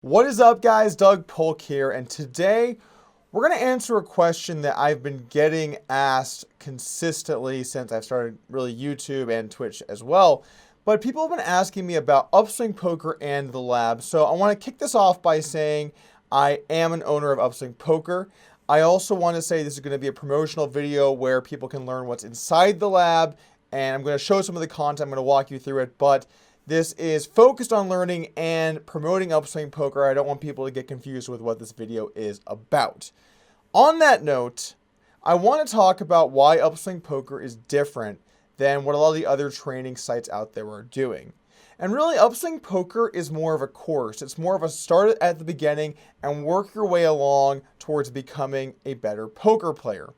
What is up, guys? Doug Polk here, and today we're going to answer a question that I've been getting asked consistently since I've started really YouTube and Twitch as well. But people have been asking me about Upswing Poker and the lab. So I want to kick this off by saying I am an owner of Upswing Poker. I also want to say this is going to be a promotional video where people can learn what's inside the lab, and I'm going to show some of the content. I'm going to walk you through it, but this is focused on learning and promoting Upswing Poker. I don't want people to get confused with what this video is about. On that note, I want to talk about why Upswing Poker is different than what a lot of the other training sites out there are doing. And really, Upswing Poker is more of a course. It's more of a start at the beginning and work your way along towards becoming a better poker player.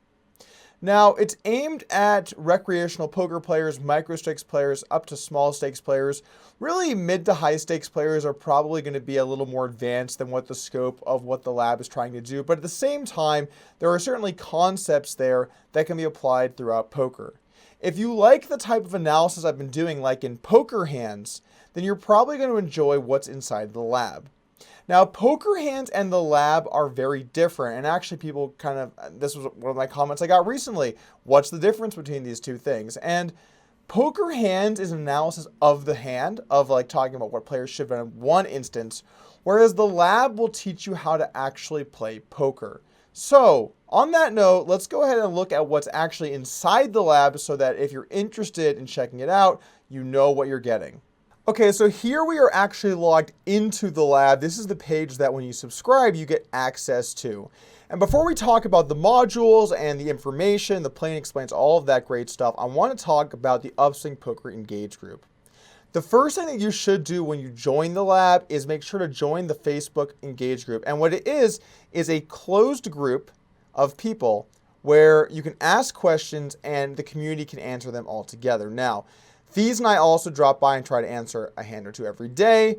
Now, it's aimed at recreational poker players, micro stakes players, up to small stakes players. Really, mid to high stakes players are probably going to be a little more advanced than what the scope of what the lab is trying to do. But at the same time, there are certainly concepts there that can be applied throughout poker. If you like the type of analysis I've been doing, like in poker hands, then you're probably going to enjoy what's inside the lab. Now, poker hands and the lab are very different, and actually people this was one of my comments I got recently. What's the difference between these two things? And poker hands is an analysis of the hand, of like talking about what players should have done in one instance, whereas the lab will teach you how to actually play poker. So, on that note, let's go ahead and look at what's actually inside the lab so that if you're interested in checking it out, you know what you're getting. Okay, so here we are actually logged into the lab. This is the page that when you subscribe, you get access to. And before we talk about the modules and the information, the plane explains all of that great stuff, I want to talk about the Upswing Poker Engage group. The first thing that you should do when you join the lab is make sure to join the Facebook Engage group. And what it is a closed group of people where you can ask questions and the community can answer them all together. Now, Fees and I also drop by and try to answer a hand or two every day.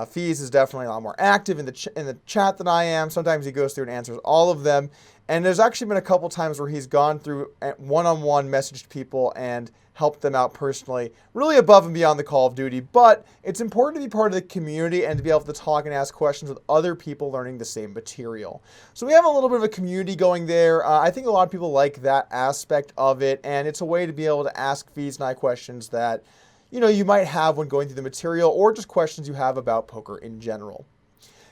Fees is definitely a lot more active in the chat than I am. Sometimes he goes through and answers all of them. And there's actually been a couple times where he's gone through one-on-one, messaged people and helped them out personally, really above and beyond the call of duty. But it's important to be part of the community and to be able to talk and ask questions with other people learning the same material. So we have a little bit of a community going there. I think a lot of people like that aspect of it, and it's a way to be able to ask Fees and I questions that you might have when going through the material, or just questions you have about poker in general.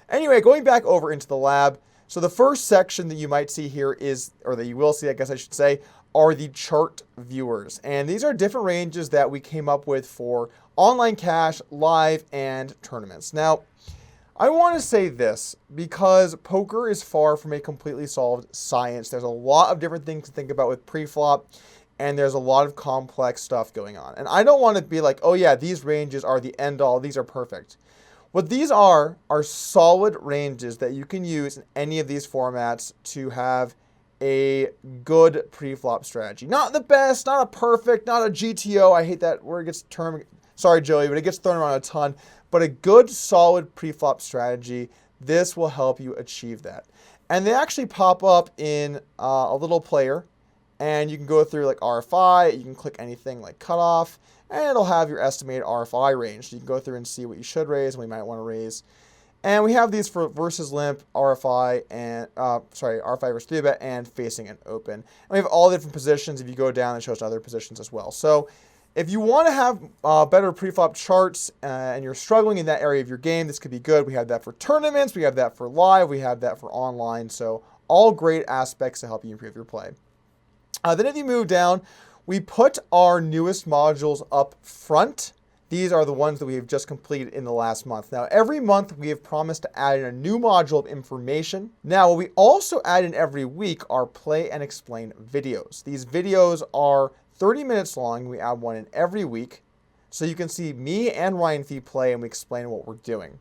Anyway, going back over into the lab. So the first section that you might see here is, or that you will see, I guess I should say, are the chart viewers. And these are different ranges that we came up with for online cash, live, and tournaments. Now, I want to say this because poker is far from a completely solved science. There's a lot of different things to think about with preflop, and there's a lot of complex stuff going on. And I don't want to be like, oh yeah, these ranges are the end all, these are perfect. What these are solid ranges that you can use in any of these formats to have a good preflop strategy. Not the best, not a perfect, not a GTO. I hate that word gets termed. Sorry, Joey, but it gets thrown around a ton. But a good, solid preflop strategy, this will help you achieve that. And they actually pop up in a little player. And you can go through like RFI, you can click anything like cutoff, and it'll have your estimated RFI range. So you can go through and see what you should raise and what you might want to raise. And we have these for versus limp, RFI, and RFI versus 3-bet, and facing an open. And we have all the different positions. If you go down, it shows other positions as well. So if you want to have better preflop charts and you're struggling in that area of your game, this could be good. We have that for tournaments, we have that for live, we have that for online. So all great aspects to help you improve your play. Then if you move down, we put our newest modules up front. These are the ones that we have just completed in the last month. Now, every month we have promised to add in a new module of information. Now, what we also add in every week are play and explain videos. These videos are 30 minutes long. We add one in every week. So you can see me and Ryan Fee play and we explain what we're doing.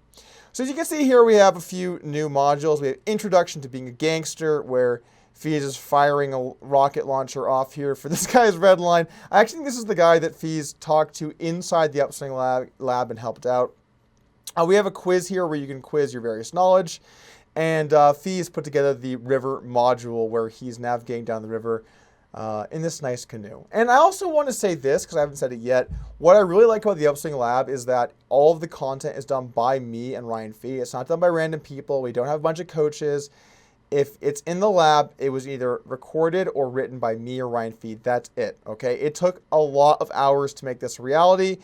So as you can see here, we have a few new modules. We have Introduction to Being a Gangster, where Fees is firing a rocket launcher off here for this guy's red line. I actually think this is the guy that Fees talked to inside the Upswing lab and helped out. We have a quiz here where you can quiz your various knowledge. And Fees put together the river module where he's navigating down the river in this nice canoe. And I also want to say this, because I haven't said it yet. What I really like about the Upswing Lab is that all of the content is done by me and Ryan Fee. It's not done by random people. We don't have a bunch of coaches. If it's in the lab, it was either recorded or written by me or Ryan Fee. That's it, okay? It took a lot of hours to make this a reality.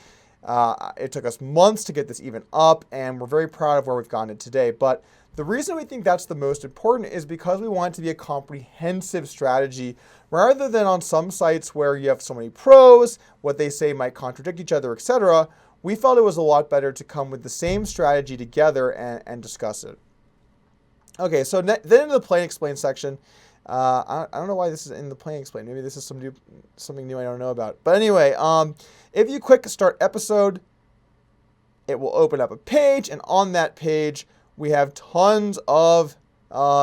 It took us months to get this even up, and we're very proud of where we've gotten it today. But the reason we think that's the most important is because we want it to be a comprehensive strategy rather than on some sites where you have so many pros, what they say might contradict each other, etc. We felt it was a lot better to come with the same strategy together and discuss it. Okay, so then into the play and explain section. I don't know why this is in the play and explain. Maybe this is something new I don't know about. But anyway, if you click start episode, it will open up a page, and on that page, we have tons of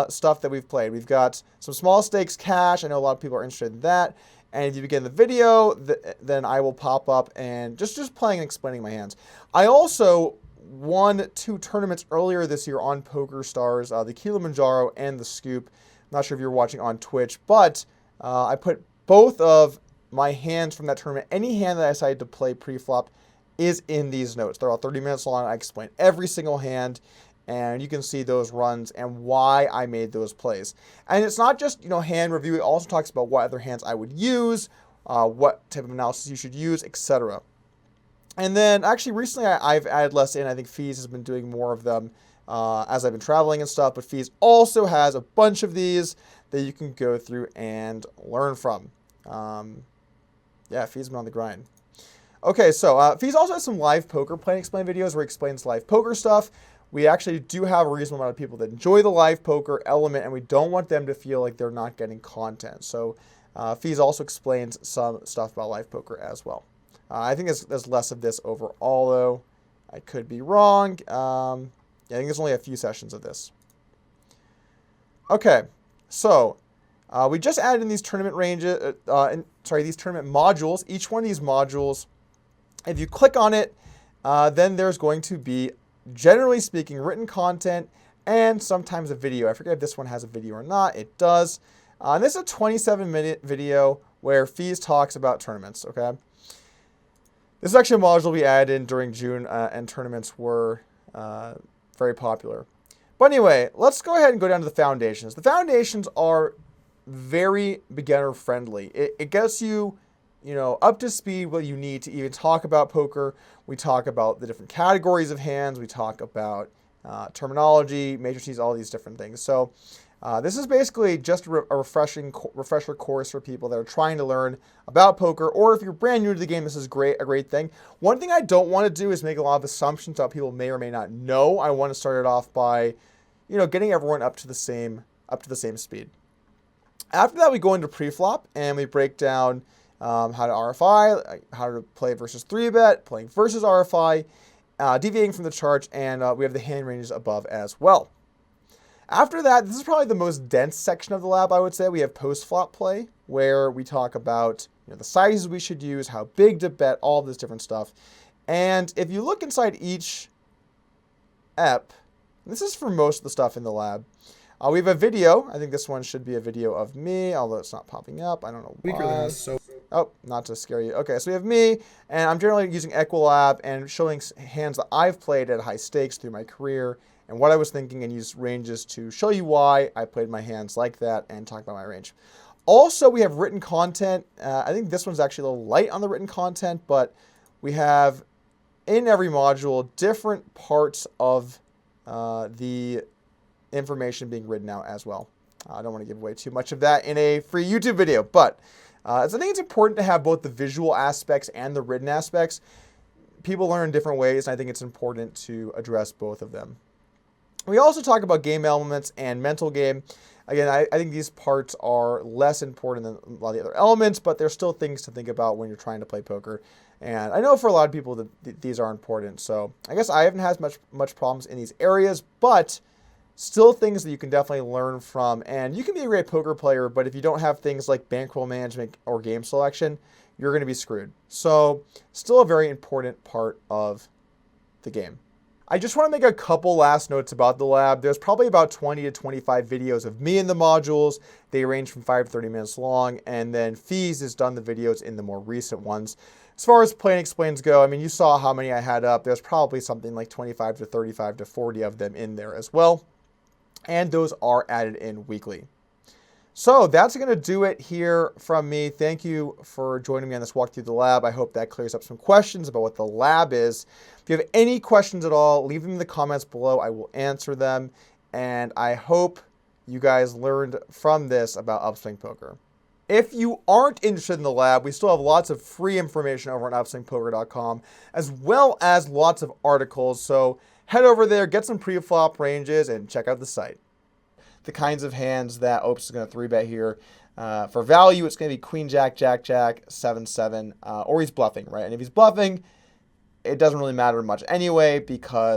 stuff that we've played. We've got some small stakes cash. I know a lot of people are interested in that. And if you begin the video, then I will pop up and just playing and explaining my hands. I also won 2 tournaments earlier this year on PokerStars, the Kilimanjaro and the Scoop. I'm not sure if you're watching on Twitch, but I put both of my hands from that tournament. Any hand that I decided to play pre-flop is in these notes. They're all 30 minutes long. I explain every single hand, and you can see those runs and why I made those plays. And it's not just, hand review. It also talks about what other hands I would use, what type of analysis you should use, etc. And then actually recently I've added less in. I think Fees has been doing more of them as I've been traveling and stuff. But Fees also has a bunch of these that you can go through and learn from. Yeah, Fees has been on the grind. Okay, so Fees also has some live poker play and explain videos where he explains live poker stuff. We actually do have a reasonable amount of people that enjoy the live poker element, and we don't want them to feel like they're not getting content. So Fees also explains some stuff about live poker as well. I think there's less of this overall, though. I could be wrong. Yeah, I think there's only a few sessions of this. Okay, so we just added in these tournament ranges. These tournament modules. Each one of these modules, if you click on it, then there's going to be, generally speaking, written content and sometimes a video. I forget if this one has a video or not. It does. And this is a 27-minute video where Fees talks about tournaments. Okay. This is actually a module we added in during June, and tournaments were very popular. But anyway, let's go ahead and go down to the foundations. The foundations are very beginner friendly. It gets you, up to speed what you need to even talk about poker. We talk about the different categories of hands. We talk about terminology, matrices, all these different things. So this is basically just a refresher course for people that are trying to learn about poker, or if you're brand new to the game, this is a great thing. One thing I don't want to do is make a lot of assumptions about people may or may not know. I want to start it off by, getting everyone up to the same speed. After that, we go into pre-flop and we break down how to RFI, how to play versus 3-bet, playing versus RFI, deviating from the charge, and we have the hand ranges above as well. After that, this is probably the most dense section of the lab, I would say. We have post-flop play, where we talk about the sizes we should use, how big to bet, all this different stuff. And if you look inside each ep, this is for most of the stuff in the lab, we have a video. I think this one should be a video of me, although it's not popping up. I don't know why. Weaker than us, so. Oh, not to scare you. Okay, so we have me, and I'm generally using Equilab and showing hands that I've played at high stakes through my career, and what I was thinking, and use ranges to show you why I played my hands like that and talk about my range. Also, we have written content. I think this one's actually a little light on the written content, but we have in every module different parts of the information being written out as well. I don't want to give away too much of that in a free YouTube video, but I think it's important to have both the visual aspects and the written aspects. People learn in different ways, and I think it's important to address both of them. We also talk about game elements and mental game. Again, I think these parts are less important than a lot of the other elements, but there's still things to think about when you're trying to play poker. And I know for a lot of people that these are important. So I guess I haven't had much problems in these areas, but still things that you can definitely learn from. And you can be a great poker player, but if you don't have things like bankroll management or game selection, you're going to be screwed. So still a very important part of the game. I just want to make a couple last notes about the lab. There's probably about 20 to 25 videos of me in the modules. They range from 5 to 30 minutes long, and then Fees has done the videos in the more recent ones. As far as Play and Explains go, I mean, you saw how many I had up. There's probably something like 25 to 35 to 40 of them in there as well, and those are added in weekly. So that's going to do it here from me. Thank you for joining me on this walk through the lab. I hope that clears up some questions about what the lab is. If you have any questions at all, leave them in the comments below. I will answer them. And I hope you guys learned from this about Upswing Poker. If you aren't interested in the lab, we still have lots of free information over on upswingpoker.com, as well as lots of articles. So head over there, get some pre-flop ranges, and check out the site. The kinds of hands that Opes is going to 3-bet here. For value, it's going to be Queen, Jack, Jack, Jack, 7-7, or he's bluffing, right? And if he's bluffing, it doesn't really matter much anyway because